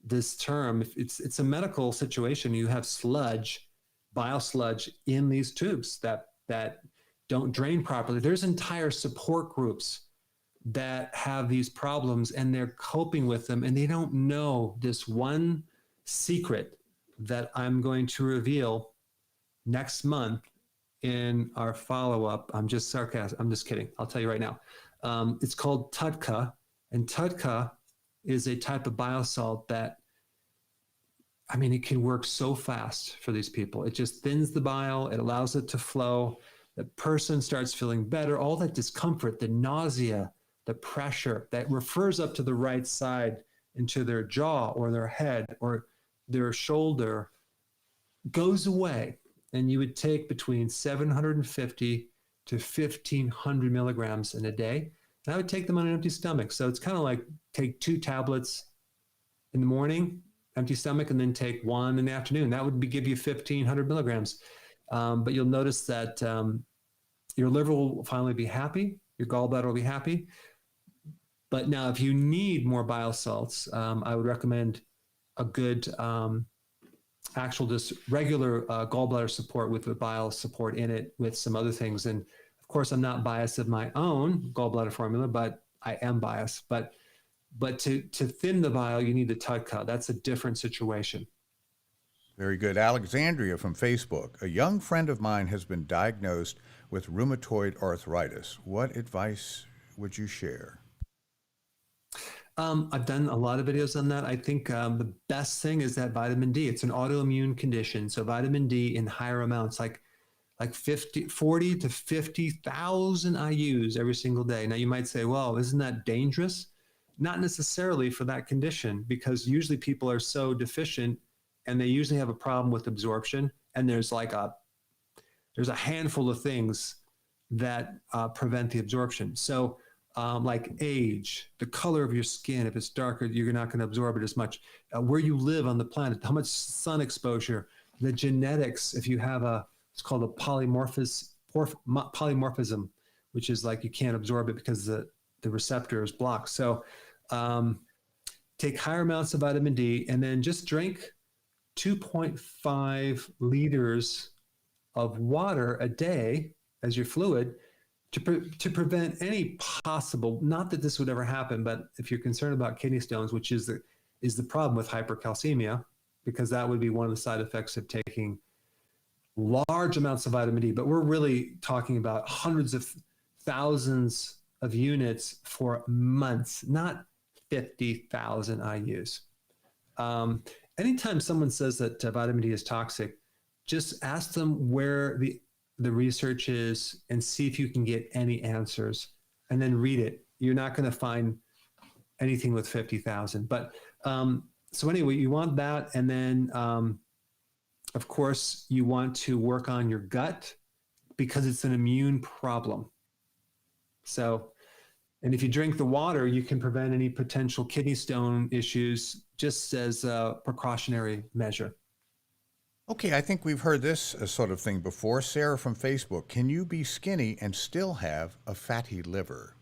this term. It's a medical situation. You have sludge, bile sludge in these tubes that don't drain properly. There's entire support groups that have these problems, and they're coping with them, and they don't know this one secret that I'm going to reveal next month in our follow-up. I'm just sarcastic. I'm just kidding. I'll tell you right now. It's called TUDCA, and TUDCA is a type of bile salt that, it can work so fast for these people. It just thins the bile. It allows it to flow. The person starts feeling better. All that discomfort, the nausea, the pressure that refers up to the right side into their jaw or their head or their shoulder goes away. And you would take between 750 to 1,500 milligrams in a day. And I would take them on an empty stomach. So it's kind of like take 2 tablets in the morning, empty stomach, and then take 1 in the afternoon. That would give you 1,500 milligrams. But you'll notice that your liver will finally be happy. Your gallbladder will be happy. But now if you need more bile salts, I would recommend a good just regular gallbladder support with the bile support in it with some other things. And of course, I'm not biased of my own gallbladder formula, but I am biased, but to thin the bile, you need the TUDCA. That's a different situation. Very good. Alexandria from Facebook. A young friend of mine has been diagnosed with rheumatoid arthritis. What advice would you share? I've done a lot of videos on that. I think the best thing is that vitamin D. It's an autoimmune condition. So vitamin D in higher amounts, like 40 to 50,000 IUs every single day. Now you might say, well, isn't that dangerous? Not necessarily for that condition, because usually people are so deficient and they usually have a problem with absorption. And there's a handful of things that prevent the absorption. So like age, the color of your skin, if it's darker, you're not going to absorb it as much. Where you live on the planet, how much sun exposure, the genetics, if you have it's called a polymorphism, which is like you can't absorb it because the receptor is blocked. So take higher amounts of vitamin D and then just drink 2.5 liters of water a day as your fluid to prevent any possible, not that this would ever happen, but if you're concerned about kidney stones, which is the problem with hypercalcemia, because that would be one of the side effects of taking large amounts of vitamin D. But we're really talking about hundreds of thousands of units for months, not 50,000 IUs. Anytime someone says that vitamin D is toxic, just ask them where the research is and see if you can get any answers, and then read it. You're not going to find anything with 50,000. But so anyway, you want that. And then, of course, you want to work on your gut because it's an immune problem. So, and if you drink the water, you can prevent any potential kidney stone issues just as a precautionary measure. Okay, I think we've heard this sort of thing before. Sarah from Facebook, can you be skinny and still have a fatty liver?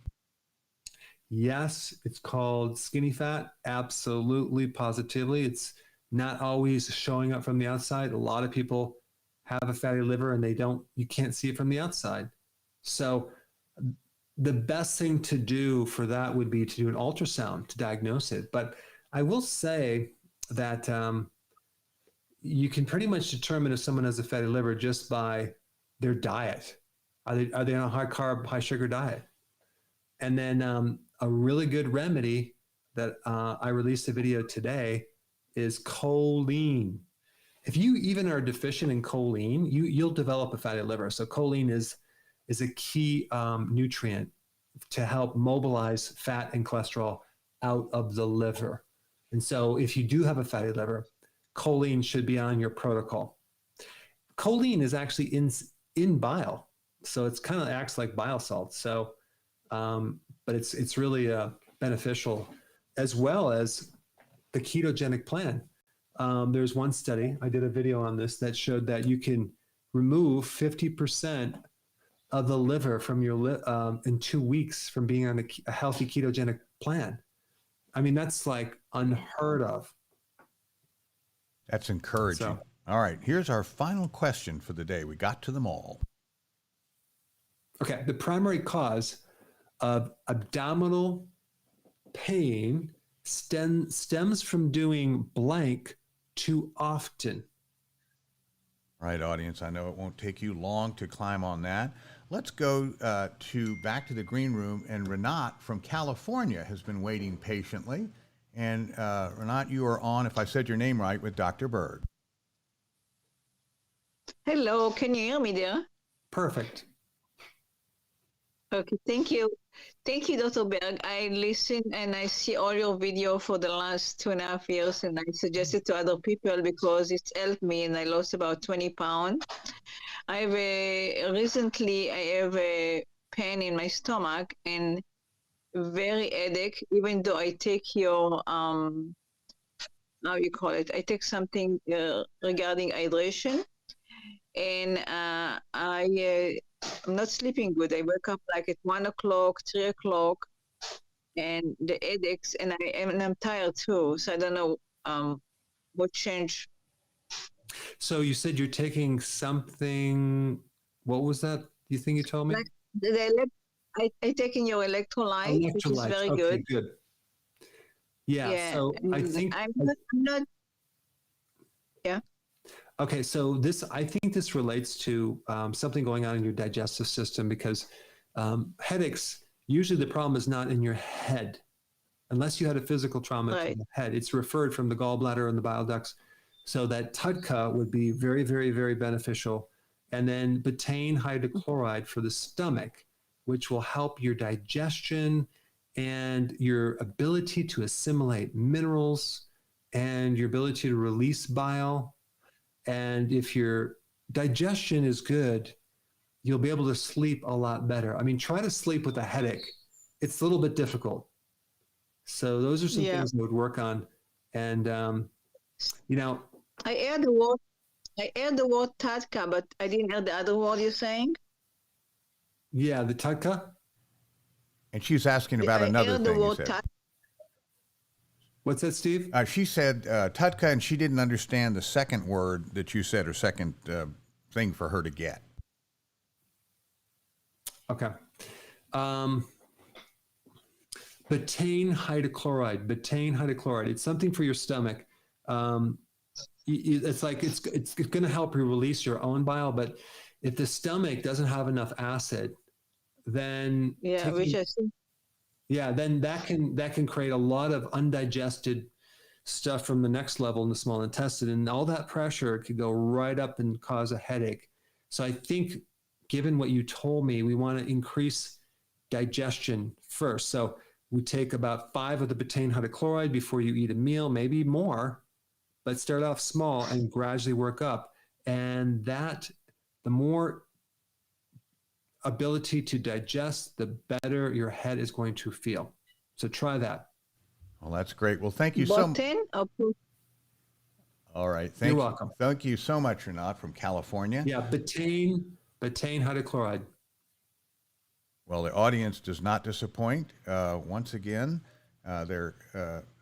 Yes, it's called skinny fat. Absolutely, positively. It's not always showing up from the outside. A lot of people have a fatty liver and you can't see it from the outside. So the best thing to do for that would be to do an ultrasound to diagnose it. But I will say that you can pretty much determine if someone has a fatty liver just by their diet. Are they on a high carb, high sugar diet? And then a really good remedy that I released a video today is choline. If you even are deficient in choline, you'll develop a fatty liver. So choline is a key nutrient to help mobilize fat and cholesterol out of the liver. And so if you do have a fatty liver, choline should be on your protocol. Choline is actually in bile, so it's kind of acts like bile salt. So, but it's really beneficial, as well as the ketogenic plan. There's one study, I did a video on this, that showed that you can remove 50% of the liver from your in 2 weeks from being on a healthy ketogenic plan. I mean, that's like unheard of. That's encouraging. So, all right, here's our final question for the day. We got to them all. okay, the primary cause of abdominal pain stems from doing blank too often. All right, audience, I know it won't take you long to climb on that. Let's go back to the green room, and Renat from California has been waiting patiently. And Renat, you are on, if I said your name right, with Dr. Berg. Hello, can you hear me there? Perfect. Okay, thank you. Thank you, Dr. Berg. I listen and I see all your video for the last 2.5 years, and I suggest it to other people because it's helped me, and I lost about 20 pounds. Recently I have a pain in my stomach and very headache, even though I take your, how you call it, I take something regarding hydration, and I'm not sleeping good. I wake up like at 1 o'clock, 3 o'clock, and the headaches, and I'm tired too. So I don't know what changed. So you said you're taking something. What was that? You think you told me? Like the I taking your electrolyte, which is Electrolytes. very Okay, good. good. Yeah. Yeah, So I and think. I'm not. Yeah. Okay, so I think this relates to something going on in your digestive system because headaches, usually the problem is not in your head, unless you had a physical trauma to Right. the head. It's referred from the gallbladder and the bile ducts. So that TUDCA would be very, very, very beneficial. And then betaine hydrochloride for the stomach, which will help your digestion and your ability to assimilate minerals and your ability to release bile. And if your digestion is good, you'll be able to sleep a lot better. I mean, try to sleep with a headache. It's a little bit difficult. So those are some Yeah. things I would work on. And, you know, I heard the word tatka, but I didn't hear the other word you're saying. yeah, the TUDCA. And she's asking about I another heard the thing you word said. tatka. What's that, Steve? She said Tutka, and she didn't understand the second word that you said, or second thing for her to get. Okay. Betaine hydrochloride. It's something for your stomach. It's like it's going to help you release your own bile, but if the stomach doesn't have enough acid, then Yeah, which I see. then that can create a lot of undigested stuff from the next level in the small intestine, and all that pressure could go right up and cause a headache. So I think, given what you told me, we want to increase digestion first. So we take about 5 of the betaine hydrochloride before you eat a meal, maybe more, but start off small and gradually work up. And that, the more ability to digest, the better your head is going to feel. So try that. Well, that's great. Well, thank you so much. All right. You're welcome. Thank you so much, Renat, from California. Yeah, betaine hydrochloride. Well, the audience does not disappoint. Once again, they're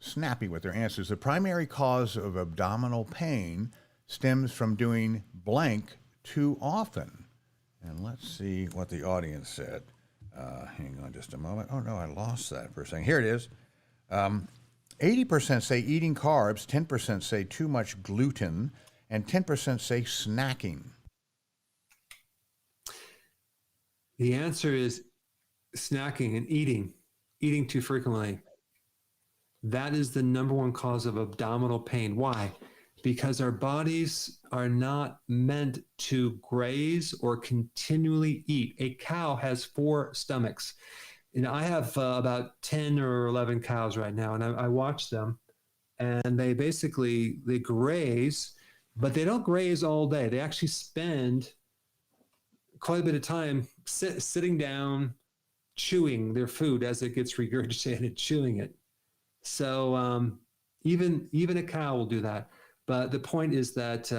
snappy with their answers. The primary cause of abdominal pain stems from doing blank too often. And let's see what the audience said. Hang on just a moment. Oh, no, I lost that for a second. Here it is. 80% say eating carbs, 10% say too much gluten, and 10% say snacking. The answer is snacking and eating too frequently. That is the number one cause of abdominal pain. Why? Because our bodies are not meant to graze or continually eat. A cow has 4 stomachs. And I have about 10 or 11 cows right now, and I watch them, and they graze, but they don't graze all day. They actually spend quite a bit of time sitting down, chewing their food as it gets regurgitated and chewing it. So even a cow will do that. But the point is that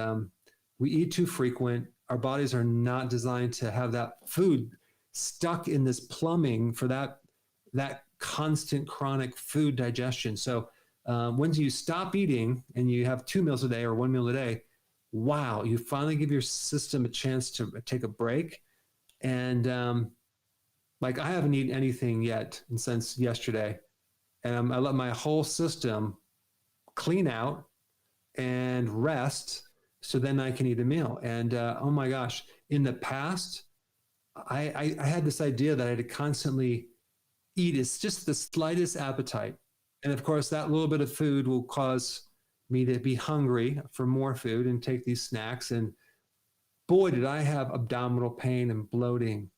we eat too frequent. Our bodies are not designed to have that food stuck in this plumbing for that constant chronic food digestion. So when you stop eating and you have 2 meals a day or 1 meal a day, wow, you finally give your system a chance to take a break. And like I haven't eaten anything yet since yesterday. And I let my whole system clean out and rest so then I can eat a meal. And oh my gosh, in the past, I had this idea that I had to constantly eat. It's just the slightest appetite. And of course, that little bit of food will cause me to be hungry for more food and take these snacks. And boy, did I have abdominal pain and bloating.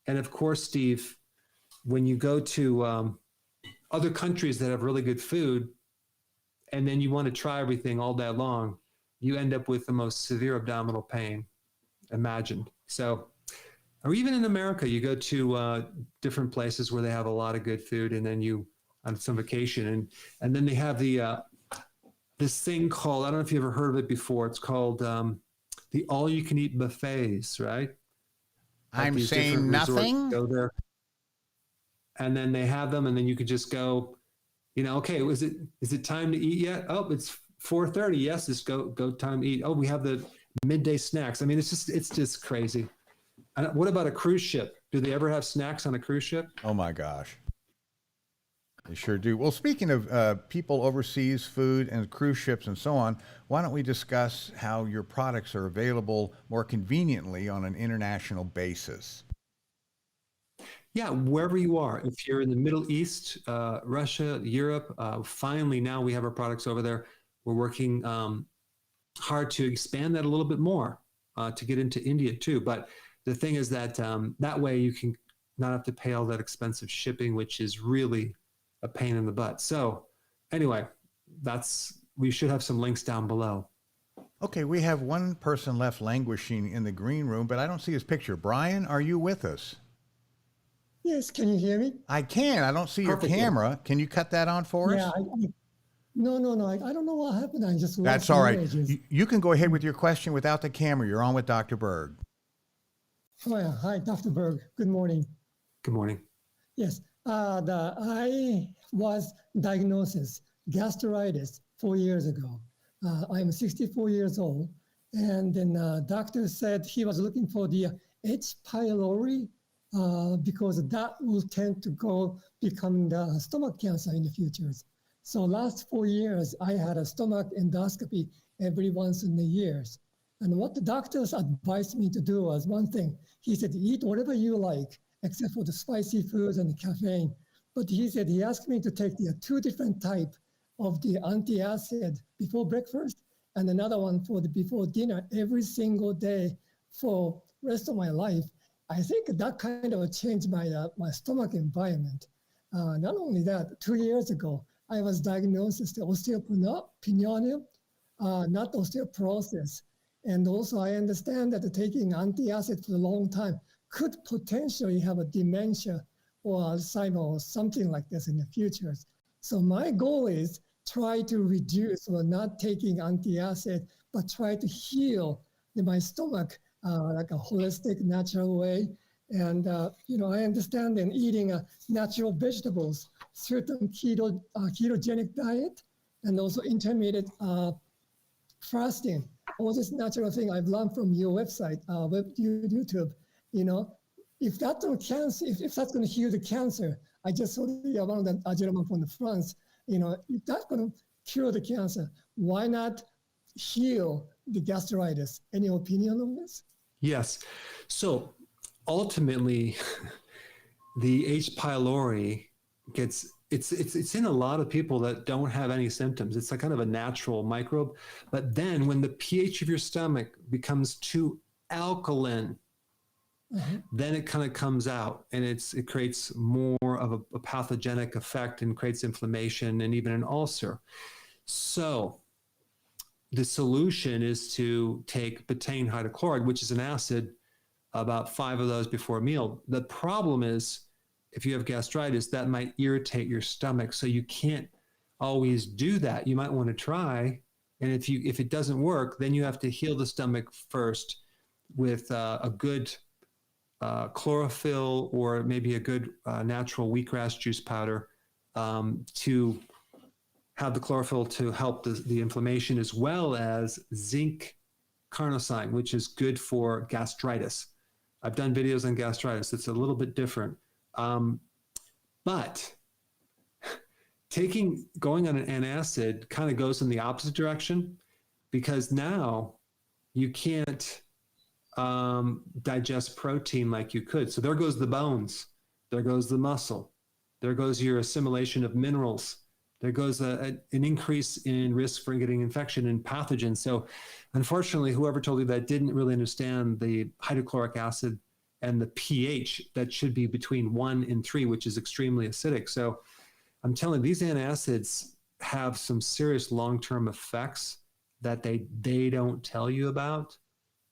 And of course, Steve, when you go to other countries that have really good food, and then you want to try everything all day long, you end up with the most severe abdominal pain imagined. So, or even in America, you go to different places where they have a lot of good food, and then you on some vacation, and then they have this thing called, I don't know if you ever heard of it before. It's called the all-you-can-eat buffets, right? Like I'm saying nothing. Go there, and then they have them, and then you could just go. Okay, is it time to eat yet? Oh, it's 4:30. Yes, it's go time to eat. Oh, we have the midday snacks. I mean, it's just crazy. What about a cruise ship? Do they ever have snacks on a cruise ship? Oh my gosh. They sure do. Well, speaking of people overseas, food and cruise ships and so on, why don't we discuss how your products are available more conveniently on an international basis? Yeah, wherever you are. If you're in the Middle East, Russia, Europe, finally now we have our products over there. We're working hard to expand that a little bit more to get into India too. But the thing is that that way you can not have to pay all that expensive shipping, which is really a pain in the butt. So anyway, we should have some links down below. Okay, we have one person left languishing in the green room, but I don't see his picture. Brian, are you with us? Yes, can you hear me? I can. I don't see Perfect. your camera. Can you cut that on for us? Yeah, no. I don't know what happened. I just That's lost the all right. images. You can go ahead with your question without the camera. You're on with Dr. Berg. Oh, yeah. Hi, Dr. Berg. Good morning. Good morning. Yes, I was diagnosed gastritis 4 years ago. I'm 64 years old, and then doctor said he was looking for the H. pylori because that will tend to become the stomach cancer in the future. So last 4 years, I had a stomach endoscopy every once in a year. And what the doctors advised me to do was one thing. He said, eat whatever you like, except for the spicy foods and the caffeine. But he said, he asked me to take the two different type of the antacid before breakfast and another one before dinner every single day for rest of my life. I think that kind of changed my stomach environment. Not only that, 2 years ago, I was diagnosed with osteopenia, not osteoporosis. And also I understand that taking antacid for a long time could potentially have a dementia or Alzheimer or something like this in the future. So my goal is try to reduce or not taking antacid, but try to heal my stomach like a holistic, natural way. And, I understand in eating natural vegetables, certain ketogenic diet, and also intermittent fasting. All this natural thing I've learned from your website, YouTube, if that's going to heal the cancer, I just saw one of the gentleman from France, if that's going to cure the cancer, why not heal the gastritis? Any opinion on this? Yes. So ultimately, the H. pylori it's in a lot of people that don't have any symptoms. It's like kind of a natural microbe. But then when the pH of your stomach becomes too alkaline, then it kind of comes out and it creates more of a pathogenic effect and creates inflammation and even an ulcer. So the solution is to take betaine hydrochloride, which is an acid, about 5 of those before a meal. The problem is if you have gastritis, that might irritate your stomach. So you can't always do that. You might want to try. And if it doesn't work, then you have to heal the stomach first with a good chlorophyll or maybe a good natural wheatgrass juice powder to have the chlorophyll to help the inflammation, as well as zinc carnosine, which is good for gastritis. I've done videos on gastritis. It's a little bit different. But going on an antacid kind of goes in the opposite direction, because now you can't digest protein like you could. So there goes the bones, there goes the muscle, there goes your assimilation of minerals, there goes an increase in risk for getting infection and pathogens. So unfortunately, whoever told you that didn't really understand the hydrochloric acid and the pH that should be between 1 and 3, which is extremely acidic. So I'm telling you, these antacids have some serious long-term effects that they don't tell you about,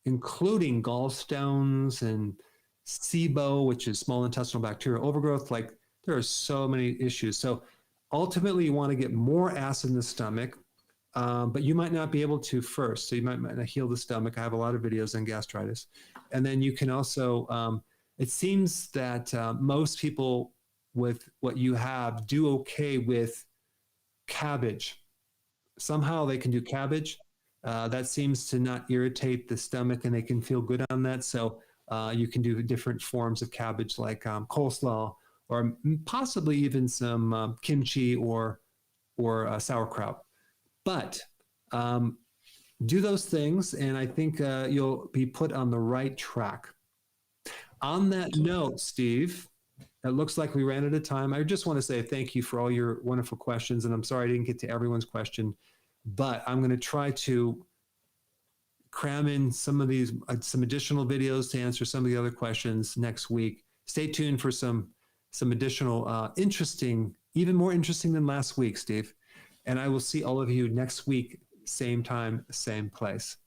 including gallstones and SIBO, which is small intestinal bacterial overgrowth. Like, there are so many issues. So ultimately, you want to get more acid in the stomach, but you might not be able to first. So you might not heal the stomach. I have a lot of videos on gastritis. And then you can also, it seems that most people with what you have do okay with cabbage. Somehow they can do cabbage. That seems to not irritate the stomach and they can feel good on that. So You can do different forms of cabbage like coleslaw, or possibly even some kimchi or sauerkraut. But do those things, and I think you'll be put on the right track. On that note, Steve, it looks like we ran out of time. I just want to say thank you for all your wonderful questions, and I'm sorry I didn't get to everyone's question, but I'm going to try to cram in some of these, some additional videos to answer some of the other questions next week. Stay tuned for some additional interesting, even more interesting than last week, Steve. And I will see all of you next week, same time, same place.